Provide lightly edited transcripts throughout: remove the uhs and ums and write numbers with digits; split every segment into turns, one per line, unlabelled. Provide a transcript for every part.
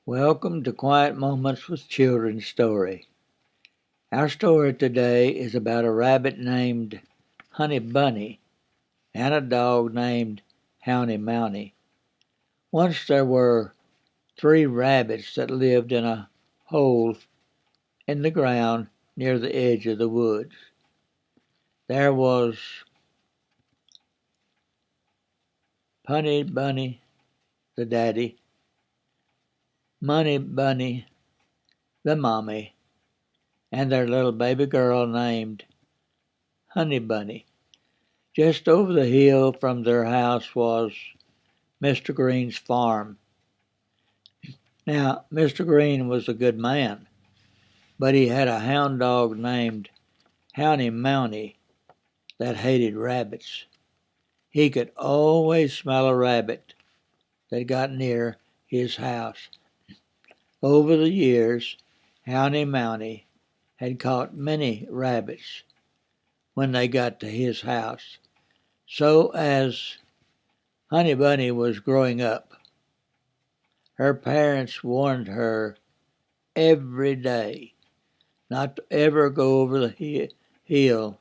Welcome to Quiet Moments with Children's Story. Our story today is about a rabbit named Honey Bunny and a dog named Hounny Mounny. Once there were 3 rabbits that lived in a hole in the ground near the edge of the woods. There was Honey Bunny, the daddy, Money Bunny, the mommy, and their little baby girl named Honey Bunny. Just over the hill from their house was Mr. Green's farm. Now, Mr. Green was a good man, but he had a hound dog named Mounny that hated rabbits. He could always smell a rabbit that got near his house. Over the years, Mounny had caught many rabbits when they got to his house. So as Honey Bunny was growing up, her parents warned her every day not to ever go over the hill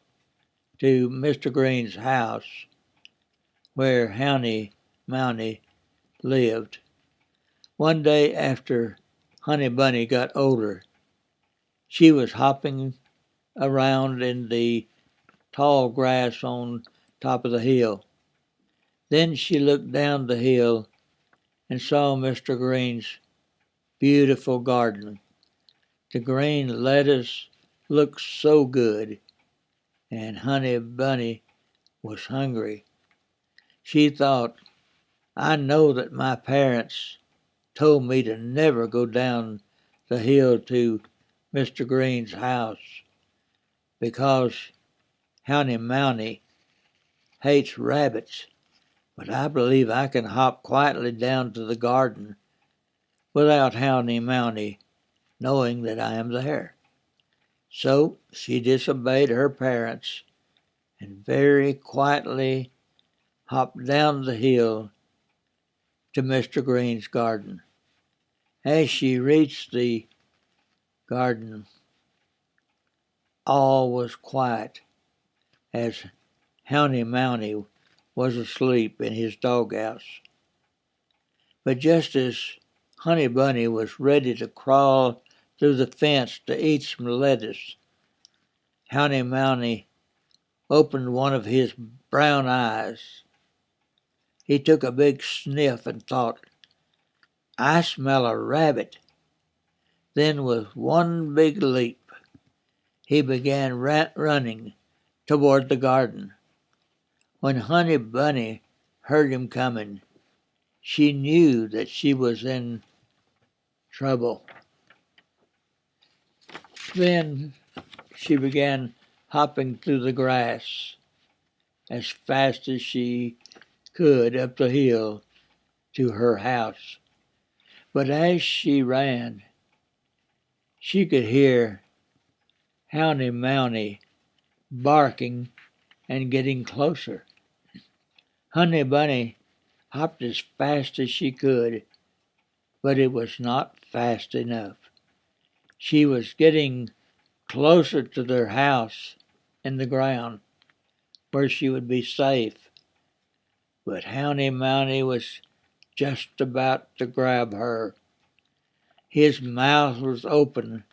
to Mr. Green's house where Hounny Mounny lived. One day after Honey Bunny got older, she was hopping around in the tall grass on top of the hill. Then she looked down the hill and saw Mr. Green's beautiful garden. The green lettuce looked so good, and Honey Bunny was hungry. She thought, I know that my parents told me to never go down the hill to Mr. Green's house because Hounny Mounty hates rabbits, but I believe I can hop quietly down to the garden without Hounny Mounty knowing that I am there. So she disobeyed her parents and very quietly hopped down the hill to Mr. Green's garden. As she reached the garden, all was quiet as Hounny Mounty was asleep in his doghouse. But just as Honey Bunny was ready to crawl through the fence to eat some lettuce, Hounny Mounty opened one of his brown eyes. He took a big sniff and thought, I smell a rabbit. Then with one big leap, he began running toward the garden. When Honey Bunny heard him coming, she knew that she was in trouble. Then she began hopping through the grass as fast as she could up the hill to her house. But as she ran, she could hear Houndy Mounty barking and getting closer. Honey Bunny hopped as fast as she could, but it was not fast enough. She was getting closer to their house in the ground where she would be safe. But Houndy Mounty was just about to grab her. His mouth was open,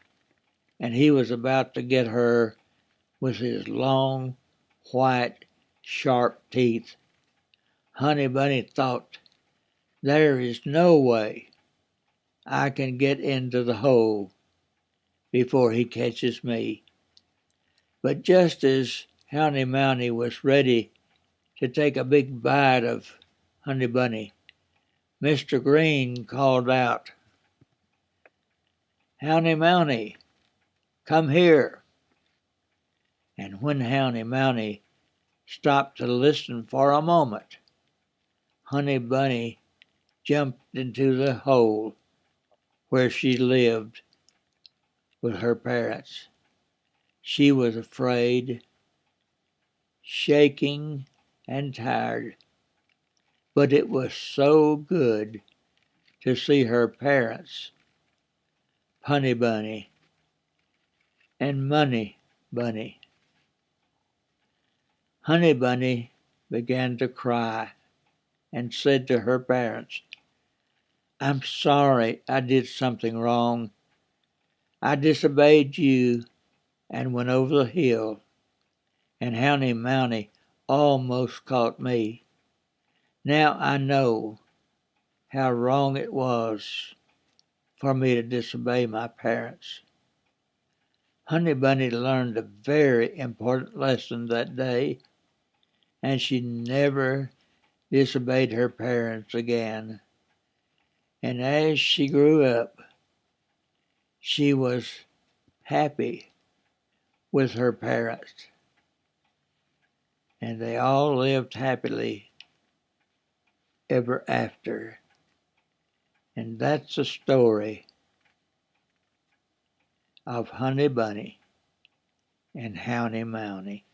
and he was about to get her with his long, white, sharp teeth. Honey Bunny thought, there is no way I can get into the hole before he catches me. But just as Houndy Mounty was ready to take a big bite of Honey Bunny, Mr. Green called out, Houndy Mounty, come here. And when Houndy Mounty stopped to listen for a moment, Honey Bunny jumped into the hole where she lived with her parents. She was afraid, shaking, and tired, but it was so good to see her parents Honey Bunny, and Money Bunny. Honey Bunny began to cry and said to her parents, "I'm sorry I did something wrong. I disobeyed you and went over the hill, and Hounny Mounny almost caught me. Now I know how wrong it was for me to disobey my parents." Honey Bunny learned a very important lesson that day, and she never disobeyed her parents again. And as she grew up, she was happy with her parents, and they all lived happily ever after. And that's the story of Honey Bunny and Hounny Mounny.